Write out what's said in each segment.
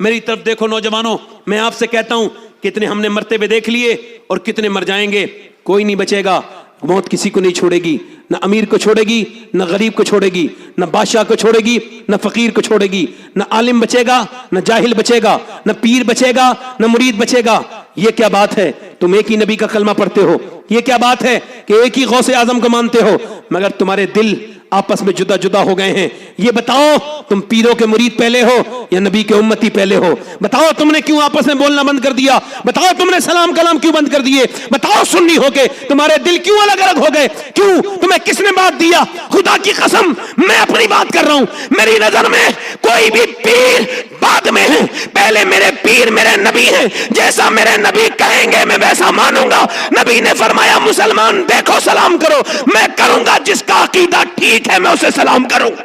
میری طرف دیکھو نوجوانوں، میں آپ سے کہتا ہوں کتنے ہم نے مرتے ہوئے دیکھ لیے اور کتنے مر جائیں گے، کوئی نہیں بچے گا. موت کسی کو نہیں چھوڑے گی، نہ امیر کو چھوڑے گی، نہ غریب کو چھوڑے گی، نہ بادشاہ کو چھوڑے گی، نہ فقیر کو چھوڑے گی، نہ عالم بچے گا، نہ جاہل بچے گا، نہ پیر بچے گا، نہ مرید بچے گا. یہ کیا بات ہے؟ تم ایک ہی نبی کا کلمہ پڑھتے ہو، یہ کیا بات ہے کہ ایک ہی غوث اعظم کو مانتے ہو، مگر تمہارے دل آپس میں جدا جدا ہو گئے ہیں. یہ بتاؤ تم پیروں کے مرید پہلے ہو یا نبی کے امتی پہلے ہو؟ بتاؤ تم نے کیوں آپس میں بولنا بند کر دیا؟ بتاؤ تم نے سلام کلام کیوں بند کر دیے؟ بتاؤ سنی ہو کے تمہارے دل کیوں الگ الگ ہو گئے؟ کیوں؟ تمہیں کس نے بات دیا؟ خدا کی قسم میں اپنی بات کر رہا ہوں، میری نظر میں کوئی بھی پیر بعد میں ہے، پہلے میرے پیر میرے نبی ہیں. جیسا میرے نبی کہیں گے میں ویسا مانوں گا. نبی نے فرمایا مسلمان دیکھو سلام کرو، میں کروں گا جس کا عقیدہ ٹھیک ہے میں اسے سلام کروں گا.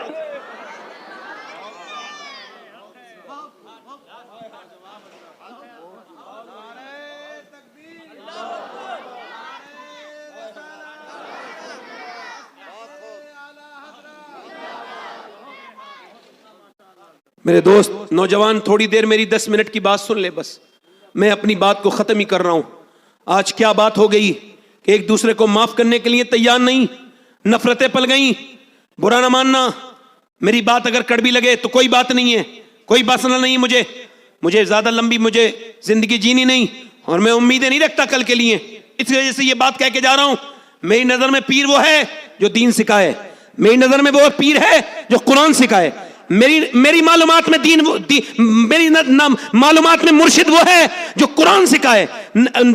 میرے دوست نوجوان تھوڑی دیر میری 10 منٹ کی بات سن لے، بس میں اپنی بات کو ختم ہی کر رہا ہوں. آج کیا بات ہو گئی کہ ایک دوسرے کو معاف کرنے کے لیے تیار نہیں، نفرتیں پل گئیں. برا نہ ماننا، میری بات اگر کڑوی لگے تو کوئی بات نہیں ہے، کوئی مسئلہ نہیں. مجھے زیادہ لمبی مجھے زندگی جینی نہیں اور میں امیدیں نہیں رکھتا کل کے لیے. اس وجہ سے یہ بات کہہ کے جا رہا ہوں، میری نظر میں پیر وہ ہے جو دین سکھائے، میری نظر میں وہ پیر ہے جو قرآن سکھائے. میری معلومات میں میری معلومات میں مرشد وہ ہے جو قرآن سکھائے،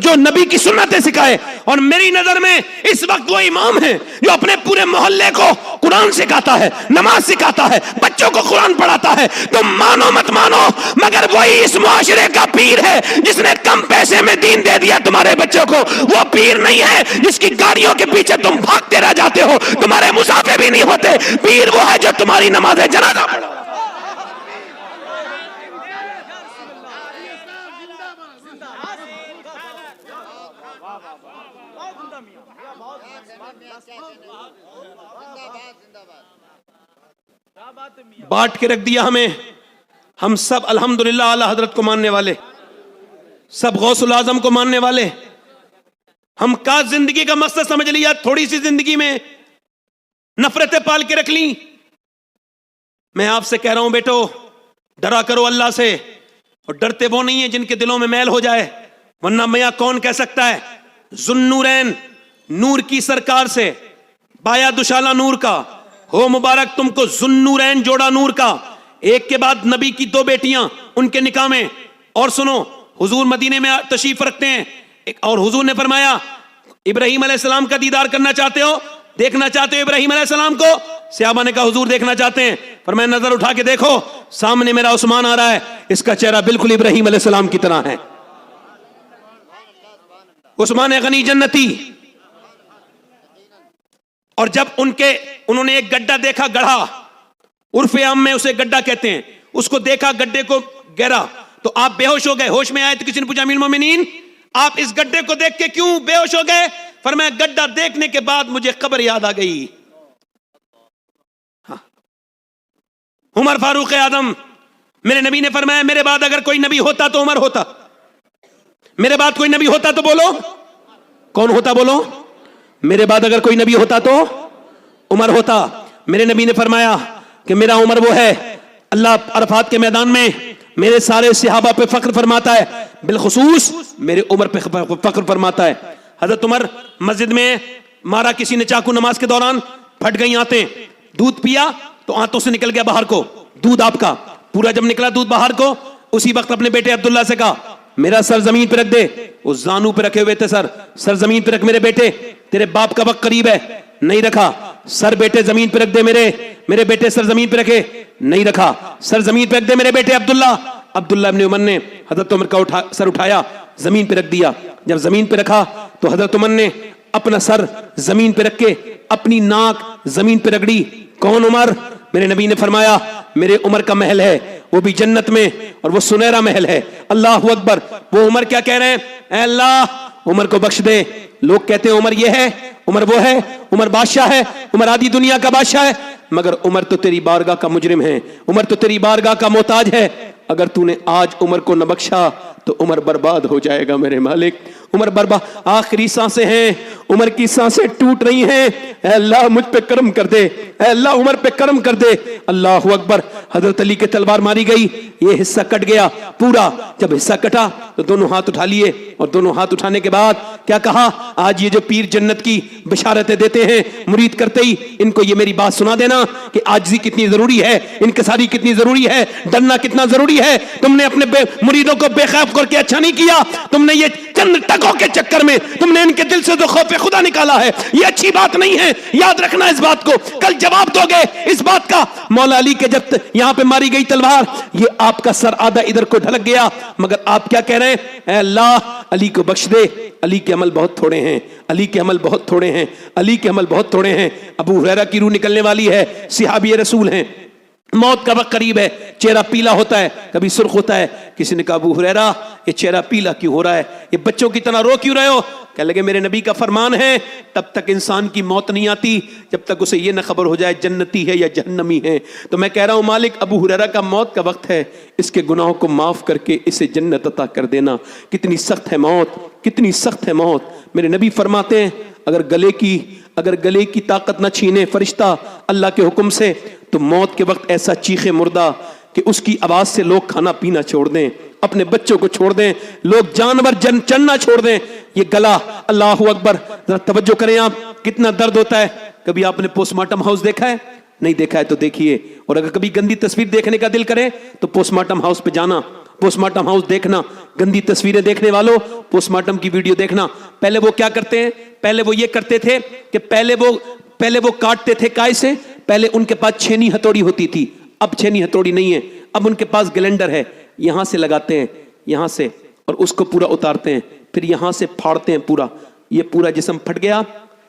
جو نبی کی سنتیں سکھائے. اور میری نظر میں اس وقت وہ امام ہے جو اپنے پورے محلے کو قرآن سکھاتا ہے، نماز سکھاتا ہے، بچوں کو قرآن پڑھاتا ہے. تم مانو مت مانو مگر وہی اس معاشرے کا پیر ہے جس نے کم پیسے میں دین دے دیا تمہارے بچوں کو. وہ پیر نہیں ہے جس کی گاڑیوں کے پیچھے تم بھاگتے رہ جاتے ہو، تمہارے مسافے بھی نہیں ہوتے. پیر وہ ہے جو تمہاری نماز جنازہ پڑھا. بانٹ کے رکھ دیا ہمیں. ہم سب الحمدللہ اعلی حضرت کو ماننے والے، سب غوث الاعظم کو ماننے والے. ہم کا زندگی کا مقصد سمجھ لیا، تھوڑی سی زندگی میں نفرتیں پال کے رکھ لی. میں آپ سے کہہ رہا ہوں بیٹو، ڈرا کرو اللہ سے، اور ڈرتے وہ نہیں ہیں جن کے دلوں میں میل ہو جائے، ورنہ میاں کون کہہ سکتا ہے ذوالنورین نور کی سرکار سے بایا دشالہ نور کا ہو مبارک تم کو ذوالنورین جوڑا نور کا. ایک کے بعد نبی کی 2 بیٹیاں ان کے نکاح میں. اور سنو، حضور مدینے میں تشریف رکھتے ہیں اور حضور نے فرمایا ابراہیم علیہ السلام کا دیدار کرنا چاہتے ہو، دیکھنا چاہتے ہو ابراہیم علیہ السلام کو؟ صحابہ نے کہا حضور دیکھنا چاہتے ہیں. فرمایا نظر اٹھا کے دیکھو، سامنے میرا عثمان آ رہا ہے، اس کا چہرہ بالکل ابراہیم علیہ السلام کی طرح ہے. عثمان غنی جنتی. اور جب انہوں نے ایک گڈھا دیکھا، گڑھا عرف عام میں اسے گڈھا کہتے ہیں، اس کو دیکھا گڈھے کو گہرا تو آپ بے ہوش ہو گئے. ہوش میں آئے تو کسی نے پوچھا امیر المومنین آپ اس گڈھے کو دیکھ کے کیوں بے ہوش ہو گئے؟ فرمایا گڈھا دیکھنے کے بعد مجھے قبر یاد آ گئی. عمر فاروق اعظم، میرے نبی نے فرمایا میرے بعد اگر کوئی نبی ہوتا تو عمر ہوتا. میرے بعد کوئی نبی ہوتا تو بولو کون ہوتا؟ بولو. میرے بعد اگر کوئی نبی ہوتا تو عمر ہوتا. میرے نبی نے فرمایا کہ میرا عمر وہ ہے، اللہ عرفات کے میدان میں میرے سارے صحابہ پہ فخر فرماتا ہے، بالخصوص میرے عمر پہ فخر فرماتا ہے. حضرت عمر مسجد میں مارا کسی نے چاقو، نماز کے دوران پھٹ گئی آنتیں، دودھ پیا تو آنتوں سے نکل گیا باہر کو دودھ. آپ کا پورا جب نکلا دودھ باہر کو، اسی وقت اپنے بیٹے عبداللہ سے کہا میرا سر زمین پہ رکھ دے. وہ زانو پہ رکھے ہوئے تھے، سر زمین پہ رکھ میرے بیٹے، تیرے باپ کا وقت قریب ہے. نہیں رکھا. سر بیٹے زمین پہ رکھ دے، میرے بیٹے سر زمین پہ رکھے. نہیں رکھا. سر زمین پہ رکھ دے میرے بیٹے عبداللہ ابن عمر نے حضرت عمر کا سر اٹھایا، زمین پہ رکھ دیا. جب زمین پہ رکھا تو حضرت عمر نے اپنا سر زمین پہ رکھ کے اپنی ناک زمین پہ رگڑی. کون؟ عمر. میرے نبی نے فرمایا میرے عمر کا محل ہے، وہ بھی جنت میں، اور وہ سنہرا محل ہے. اللہ اکبر. وہ عمر کیا کہہ رہے ہیں؟ اے اللہ عمر کو بخش دے. لوگ کہتے ہیں عمر یہ ہے، عمر وہ ہے، عمر بادشاہ ہے، عمر آدھی دنیا کا بادشاہ ہے، مگر عمر تو تیری بارگاہ کا مجرم ہے، عمر تو تیری بارگاہ کا محتاج ہے. اگر تو نے آج عمر کو نہ بخشا تو عمر برباد ہو جائے گا میرے مالک. عمر برباد, آخری سانسیں ہیں, عمر کی سانسیں ٹوٹ رہی ہیں. اے اللہ مجھ پہ کرم کر دے, اے اللہ عمر پہ کرم کر دے. اللہ اکبر. حضرت علی کے تلوار ماری گئی, یہ حصہ کٹ گیا پورا. جب حصہ کٹا تو دونوں ہاتھ اٹھا لیے, اور دونوں ہاتھ اٹھانے کے بعد کیا کہا, آج یہ جو پیر جنت کی بشارتیں دیتے ہیں مرید کرتے ہی, ان کو یہ میری بات سنا دینا کہ عاجزی کتنی ضروری ہے, انکساری کتنی ضروری ہے, ڈرنا کتنا ضروری ہے. تم نے اپنے مریدوں کو بے خوف کر کے اچھا نہیں کیا, تم نے یہ چند ٹکوں کے چکر میں تم نے ان کے دل سے جو خوف خدا نکالا ہے, یہ اچھی بات نہیں ہے. یاد رکھنا اس بات کو, کل جواب دو گے اس بات کا. مولا علی کے جب یہاں پہ ماری گئی تلوار, یہ آپ کا سر آدھا ادھر کو ڈھلک گیا, مگر آپ کیا کہہ رہے ہیں, اے اللہ علی کو بخش دے, علی کے عمل بہت تھوڑے ہیں, علی کے عمل بہت تھوڑے ہیں, علی کے عمل بہت تھوڑے ہیں. ابو ہریرہ کی روح نکلنے والی ہے, صحابی رسول ہیں, موت کا وقت قریب ہے, چہرہ پیلا ہوتا ہے کبھی سرخ ہوتا ہے. کسی نے کہا ابو ہریرہ یہ چہرہ پیلا کیوں ہو رہا ہے, یہ بچوں کی طرح رو کیوں رہے ہو؟ کہنے لگے میرے نبی کا فرمان ہے تب تک انسان کی موت نہیں آتی جب تک اسے یہ نہ خبر ہو جائے جنتی ہے یا جہنمی ہے. تو میں کہہ رہا ہوں مالک, ابو ہریرہ کا موت کا وقت ہے, اس کے گناہوں کو معاف کر کے اسے جنت عطا کر دینا. کتنی سخت ہے موت, کتنی سخت ہے موت. میرے نبی فرماتے ہیں اگر گلے کی طاقت نہ چھینے فرشتہ اللہ کے حکم سے, تو موت کے وقت ایسا چیخے مردہ کہ اس کی آواز سے لوگ کھانا پینا چھوڑ دیں, اپنے بچوں کو چھوڑ دیں, لوگ جانور چڑھنا چھوڑ دیں. یہ گلا, اللہ اکبر, ذرا توجہ کریں آپ, کتنا درد ہوتا ہے. کبھی آپ نے پوسٹ مارٹم ہاؤس دیکھا ہے؟ نہیں دیکھا ہے تو دیکھیے. اور اگر کبھی گندی تصویر دیکھنے کا دل کرے تو پوسٹ مارٹم ہاؤس پہ جانا, پوسٹ مارٹم ہاؤس دیکھنا. گندی تصویریں دیکھنے والوں پوسٹ مارٹم کی ویڈیو دیکھنا. پہلے وہ کیا کرتے ہیں, پہلے وہ یہ کرتے تھے کہ پہلے وہ کاٹتے تھے کائے سے. پہلے ان کے پاس چھینی ہتھوڑی ہوتی تھی, اب چھینی ہتھوڑی نہیں ہے, اب ان کے پاس گلینڈر ہے. یہاں سے لگاتے ہیں, یہاں سے, اور اس کو پورا اتارتے ہیں, پھر یہاں سے پھاڑتے ہیں پورا. یہ پورا جسم پھٹ گیا,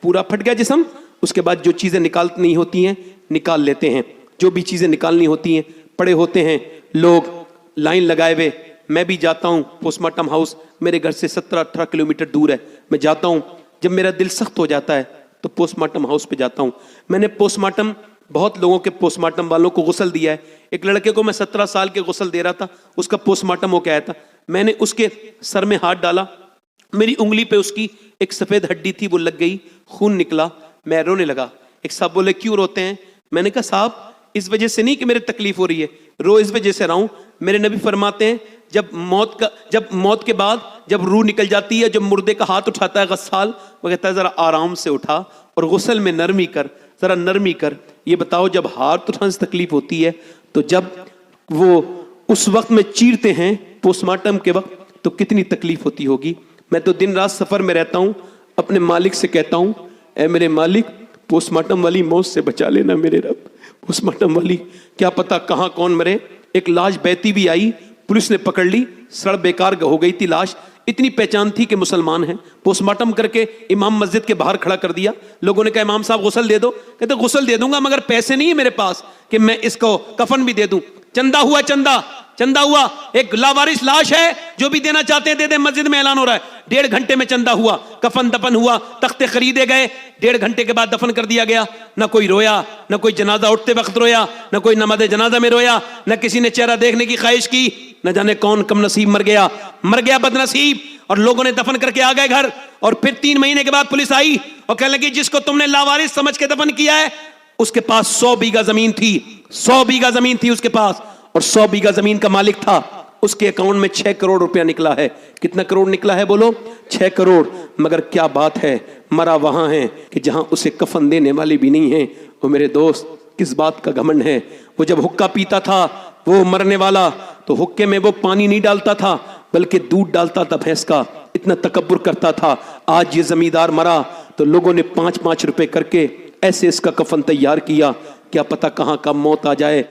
پورا پھٹ گیا جسم. اس کے بعد جو چیزیں نکالنی ہوتی ہیں نکال لیتے ہیں, جو بھی چیزیں نکالنی ہوتی ہیں. پڑے ہوتے ہیں لوگ لائن لگائے ہوئے. میں بھی جاتا ہوں پوسٹ مارٹم ہاؤس, میرے گھر سے 17-18 کلومیٹر دور ہے. میں جاتا ہوں, جب میرا دل سخت ہو جاتا ہے تو پوسٹ مارٹم ہاؤس پہ جاتا ہوں. میں نے پوسٹ مارٹم بہت لوگوں کے پوسٹ مارٹم والوں کو غسل دیا ہے. ایک لڑکے کو میں 17 سال کے غسل دے رہا تھا, اس کا پوسٹ مارٹم ہو کے آیا تھا. میں نے اس کے سر میں ہاتھ ڈالا, میری انگلی پہ اس کی ایک سفید ہڈی تھی, وہ لگ گئی, خون نکلا, میں رونے لگا. ایک صاحب بولے کیوں روتے ہیں؟ میں نے کہا صاحب اس وجہ سے نہیں کہ میرے تکلیف ہو رہی ہے, رو اس وجہ سے رہا ہوں. میرے نبی فرماتے ہیں جب موت کے بعد جب روح نکل جاتی ہے, جب مردے کا ہاتھ اٹھاتا ہے غسال, وہ کہتا ہے ذرا آرام سے اٹھا اور غسل میں نرمی کر, ذرا نرمی کر. یہ بتاؤ جب ہاتھ اٹھانے سے تکلیف ہوتی ہے تو جب وہ اس وقت میں چیرتے ہیں پوسٹ مارٹم کے وقت تو کتنی تکلیف ہوتی ہوگی. میں تو دن رات سفر میں رہتا ہوں, اپنے مالک سے کہتا ہوں اے میرے مالک پوسٹ مارٹم والی موت سے بچا لینا میرے رب. پوسٹ مارٹم والی کیا پتا کہاں کون مرے. ایک لاش بہتی بھی آئی, پولیس نے پکڑ لی, سڑ بیکار ہو گئی تھی لاش. اتنی پہچان تھی کہ مسلمان ہیں. پوسٹ مارٹم کر کے امام مسجد کے باہر کھڑا کر دیا. لوگوں نے کہا امام صاحب غسل دے دو. کہتے غسل دے دوں گا مگر پیسے نہیں ہے میرے پاس کہ میں اس کو کفن بھی دے دوں. چندہ ہوا, چندہ ہوا. ایک لاوارث لاش ہے, جو بھی دینا چاہتے ہیں دے دیں. مسجد میں اعلان ہو رہا ہے 1.5 گھنٹے میں چندہ ہوا, کفن دفن ہوا, تختے خریدے گئے, 1.5 گھنٹے کے بعد دفن کر دیا گیا. نہ کوئی رویا, نہ کوئی جنازہ اٹھتے وقت رویا, نہ کوئی نماز جنازہ میں رویا, نہ کسی نے چہرہ دیکھنے کی خواہش کی. نہ جانے کون کم نصیب مر گیا بد نصیب. اور لوگوں نے دفن کر کے آ گئے گھر. اور پھر 3 مہینے کے بعد پولیس آئی اور کہنے لگی جس کو تم نے لاوارث سمجھ کے دفن کیا ہے اس کے پاس 100 بیگھہ زمین تھی, 100 بیگھہ زمین تھی اس کے پاس, اور 100 بیگھہ زمین کا مالک تھا. اس کے اکاؤنٹ میں 6 کروڑ روپیہ نکلا ہے. کتنا کروڑ نکلا ہے بولو؟ 6 کروڑ. مگر کیا بات ہے, مرا وہاں ہے کہ جہاں اسے کفن دینے والے بھی نہیں ہیں. وہ میرے دوست کس بات کا گھمنڈ ہے. وہ جب حقہ پیتا تھا وہ مرنے والا, تو حقے میں وہ پانی نہیں ڈالتا تھا بلکہ دودھ ڈالتا تھا بھینس کا. اتنا تکبر کرتا تھا. آج یہ زمیندار مرا تو لوگوں نے 5-5 روپے کر کے ایسے اس کا کفن تیار کیا. کیا پتہ کہاں کا موت آ جائے.